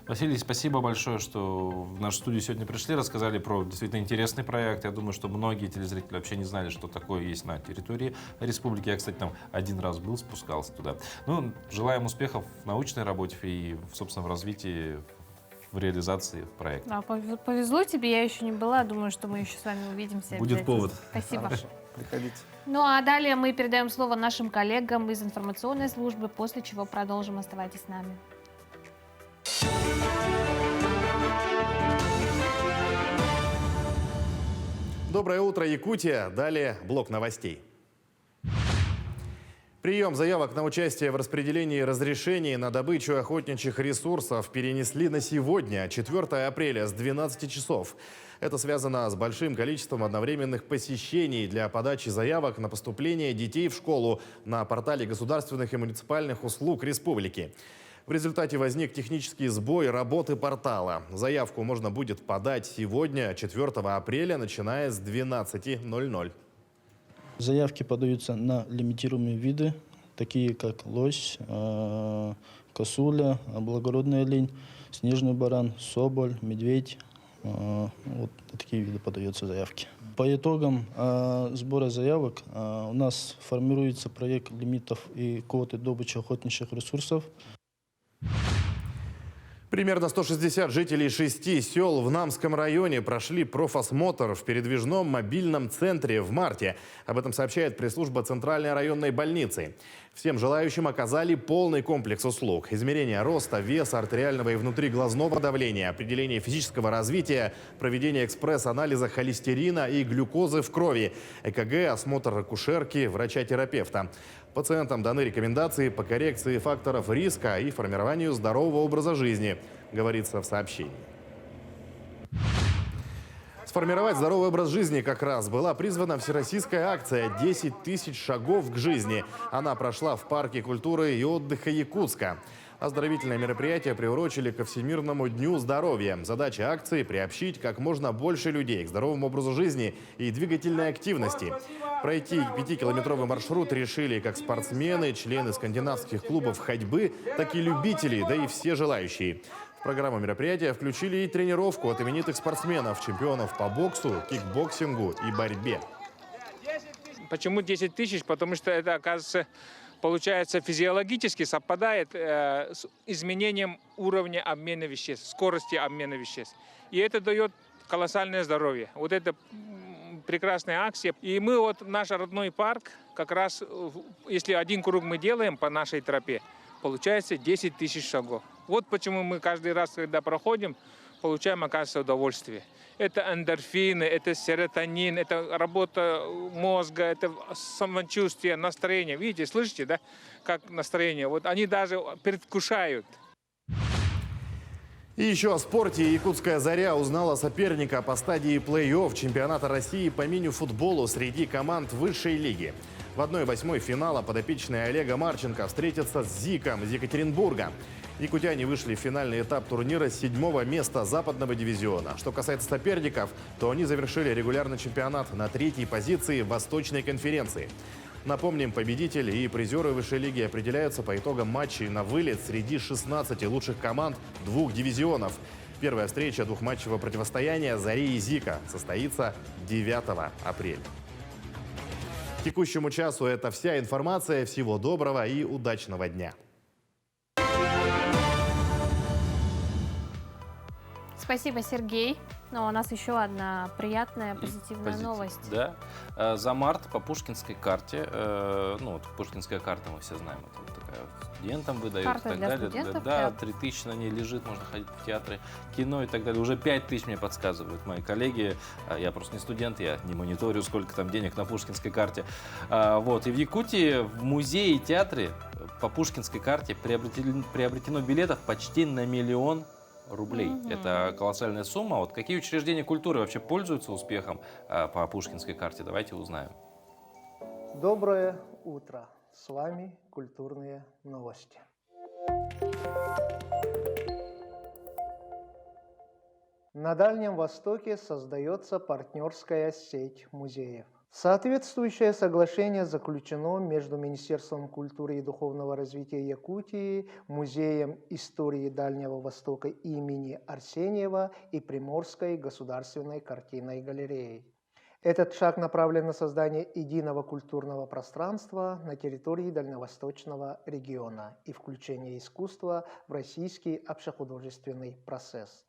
Василий, спасибо большое, что в нашу студию сегодня пришли, рассказали про действительно интересный проект. Я думаю, что многие телезрители вообще не знали, что такое есть на территории республики. Я, кстати, там один раз был, спускался туда. Ну, желаем успехов в научной работе и, собственно, в развитии, в реализации проекта. Да, повезло тебе, я еще не была. Думаю, что мы еще с вами увидимся. Будет повод. Спасибо. Хорошо, приходите. Ну а далее мы передаем слово нашим коллегам из информационной службы, после чего продолжим. Оставайтесь с нами. Доброе утро, Якутия. Далее блок новостей. Прием заявок на участие в распределении разрешений на добычу охотничьих ресурсов перенесли на сегодня, 4 апреля, с 12 часов. Это связано с большим количеством одновременных посещений для подачи заявок на поступление детей в школу на портале государственных и муниципальных услуг республики. В результате возник технический сбой работы портала. Заявку можно будет подать сегодня, 4 апреля, начиная с 12:00. Заявки подаются на лимитируемые виды, такие как лось, косуля, благородная лень, снежный баран, соболь, медведь. Вот такие виды подаются заявки. По итогам сбора заявок у нас формируется проект лимитов и квоты добычи охотничьих ресурсов. Примерно 160 жителей 6 сел в Намском районе прошли профосмотр в передвижном мобильном центре в марте. Об этом сообщает пресс-служба Центральной районной больницы. Всем желающим оказали полный комплекс услуг. Измерение роста, веса, артериального и внутриглазного давления, определение физического развития, проведение экспресс-анализа холестерина и глюкозы в крови, ЭКГ, осмотр акушерки, врача-терапевта. Пациентам даны рекомендации по коррекции факторов риска и формированию здорового образа жизни, говорится в сообщении. Сформировать здоровый образ жизни как раз была призвана всероссийская акция «10 тысяч шагов к жизни». Она прошла в парке культуры и отдыха Якутска. Оздоровительное мероприятие приурочили ко Всемирному дню здоровья. Задача акции – приобщить как можно больше людей к здоровому образу жизни и двигательной активности. Пройти 5-километровый маршрут решили как спортсмены, члены скандинавских клубов ходьбы, так и любители, да и все желающие. В программу мероприятия включили и тренировку от именитых спортсменов, чемпионов по боксу, кикбоксингу и борьбе. Почему 10 тысяч? Потому что это, оказывается, получается, физиологически совпадает с изменением уровня обмена веществ, скорости обмена веществ. И это дает колоссальное здоровье. Вот это прекрасная акция. И мы вот, наш родной парк, как раз, если один круг мы делаем по нашей тропе, получается 10 тысяч шагов. Вот почему мы каждый раз, когда проходим, получаем, оказывается, удовольствие. Это эндорфины, это серотонин, это работа мозга, это самочувствие, настроение. Видите, слышите, да, как настроение? Вот они даже предвкушают. И еще о спорте. Якутская «Заря» узнала соперника по стадии плей-офф чемпионата России по мини-футболу среди команд высшей лиги. В 1/8 финала подопечные Олега Марченко встретятся с «Зиком» из Екатеринбурга. Якутяне вышли в финальный этап турнира с 7-го места западного дивизиона. Что касается соперников, то они завершили регулярный чемпионат на 3-й позиции Восточной конференции. Напомним, победители и призеры высшей лиги определяются по итогам матчей на вылет среди 16 лучших команд 2 дивизионов. Первая встреча двухматчевого противостояния «Зари» и «Зика» состоится 9 апреля. К текущему часу это вся информация. Всего доброго и удачного дня. Спасибо, Сергей. Но у нас еще одна приятная, позитивная новость. Да. За март по Пушкинской карте, ну вот Пушкинская карта, мы все знаем, это вот такая студентам выдают Карта и так для далее. студентов, Да, да. 3000 на ней лежит, можно ходить в театры, кино и так далее. Уже 5000 мне подсказывают мои коллеги. Я просто не студент, я не мониторю, сколько там денег на Пушкинской карте. Вот. И в Якутии в музее и театре по Пушкинской карте приобретено билетов почти на 1 миллион рублей. Это колоссальная сумма. Вот какие учреждения культуры вообще пользуются успехом по Пушкинской карте? Давайте узнаем. Доброе утро. С вами культурные новости. На Дальнем Востоке создается партнерская сеть музеев. Соответствующее соглашение заключено между Министерством культуры и духовного развития Якутии, Музеем истории Дальнего Востока имени Арсеньева и Приморской государственной картинной галереей. Этот шаг направлен на создание единого культурного пространства на территории Дальневосточного региона и включение искусства в российский общехудожественный процесс.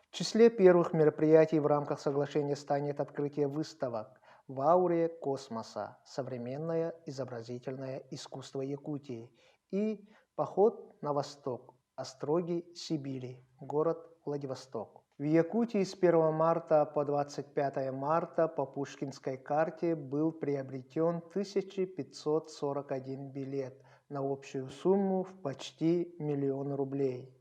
В числе первых мероприятий в рамках соглашения станет открытие выставок в ауре космоса «Современное изобразительное искусство Якутии» и «Поход на восток. Остроги Сибири. Город Владивосток». В Якутии с 1 марта по 25 марта по Пушкинской карте был приобретен 1541 билет на общую сумму в почти 1 миллион рублей.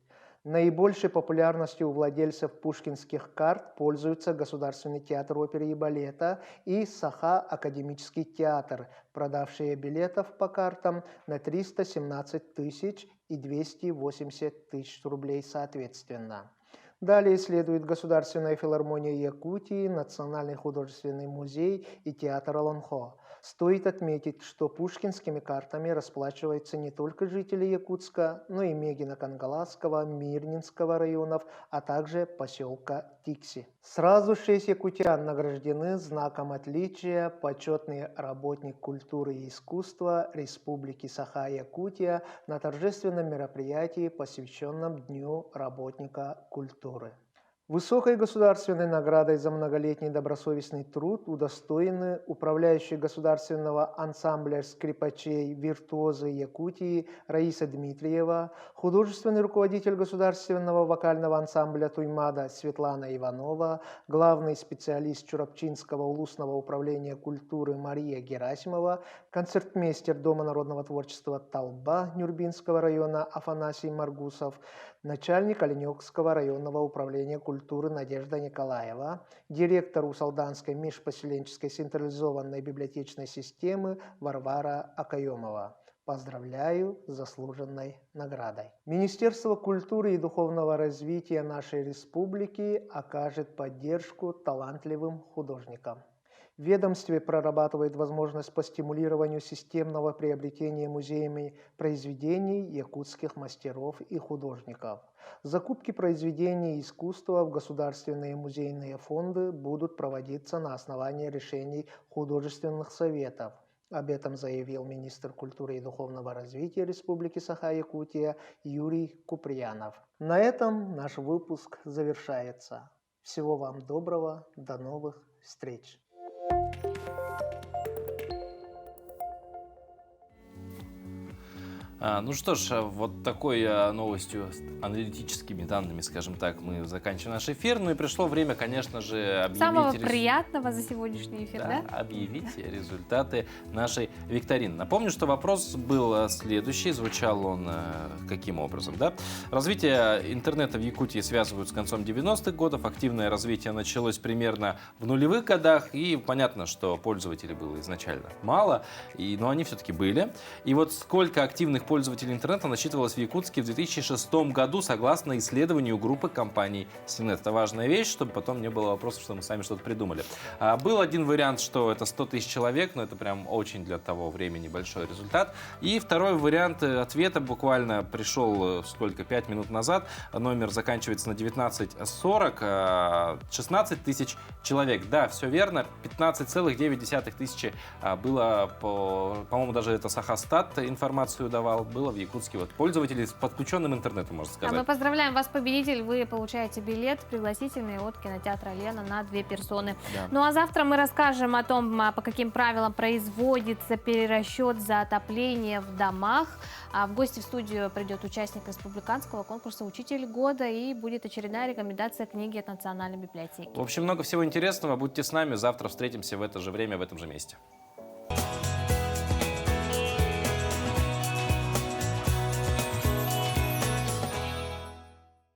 Наибольшей популярностью у владельцев пушкинских карт пользуются Государственный театр оперы и балета и Саха-академический театр, продавшие билетов по картам на 317 тысяч и 280 тысяч рублей соответственно. Далее следует Государственная филармония Якутии, Национальный художественный музей и театр Алонхо. Стоит отметить, что пушкинскими картами расплачиваются не только жители Якутска, но и Мегино-Кангаласского, Мирнинского районов, а также поселка Тикси. Сразу 6 якутян награждены знаком отличия «Почетный работник культуры и искусства Республики Саха-Якутия» на торжественном мероприятии, посвященном Дню работника культуры. Высокой государственной наградой за многолетний добросовестный труд удостоены управляющий государственного ансамбля скрипачей «Виртуозы Якутии» Раиса Дмитриева, художественный руководитель государственного вокального ансамбля «Туймада» Светлана Иванова, главный специалист Чурапчинского улусного управления культуры Мария Герасимова, концертмейстер Дома народного творчества «Талба» Нюрбинского района Афанасий Маргусов, начальник Оленёкского районного управления культуры Надежда Николаева, директор Усалданской межпоселенческой централизованной библиотечной системы Варвара Акаемова. Поздравляю с заслуженной наградой. Министерство культуры и духовного развития нашей республики окажет поддержку талантливым художникам. В ведомстве прорабатывает возможность по стимулированию системного приобретения музеями произведений якутских мастеров и художников. Закупки произведений искусства в государственные музейные фонды будут проводиться на основании решений художественных советов. Об этом заявил министр культуры и духовного развития Республики Саха-Якутия Юрий Куприянов. На этом наш выпуск завершается. Всего вам доброго, до новых встреч! Ну что ж, вот такой новостью, аналитическими данными, скажем так, мы заканчиваем наш эфир. Ну и пришло время, конечно же, объявить... Самого приятного за сегодняшний эфир, да? Объявить результаты нашей викторины. Напомню, что вопрос был следующий, звучал он каким образом, да? Развитие интернета в Якутии связывают с концом 90-х годов, активное развитие началось примерно в нулевых годах, и понятно, что пользователей было изначально мало, но они все-таки были. И вот сколько активных пользователей интернета насчитывалось в Якутске в 2006 году, согласно исследованию группы компаний Синет. Это важная вещь, чтобы потом не было вопросов, что мы сами что-то придумали. Был один вариант, что это 100 тысяч человек, но это прям очень для того времени большой результат. И второй вариант ответа буквально пришел 5 минут назад. Номер заканчивается на 1940. 16 тысяч человек. Да, все верно. 15,9 тысячи было, по-моему, даже это Сахастат информацию давал, было в Якутске пользователей с подключенным интернетом, можно сказать. А мы поздравляем вас, победитель. Вы получаете билет пригласительный от кинотеатра «Лена» на 2 персоны. Да. Ну а завтра мы расскажем о том, по каким правилам производится перерасчет за отопление в домах. В гости в студию придет участник республиканского конкурса «Учитель года» и будет очередная рекомендация книги от Национальной библиотеки. В общем, много всего интересного. Будьте с нами. Завтра встретимся в это же время, в этом же месте.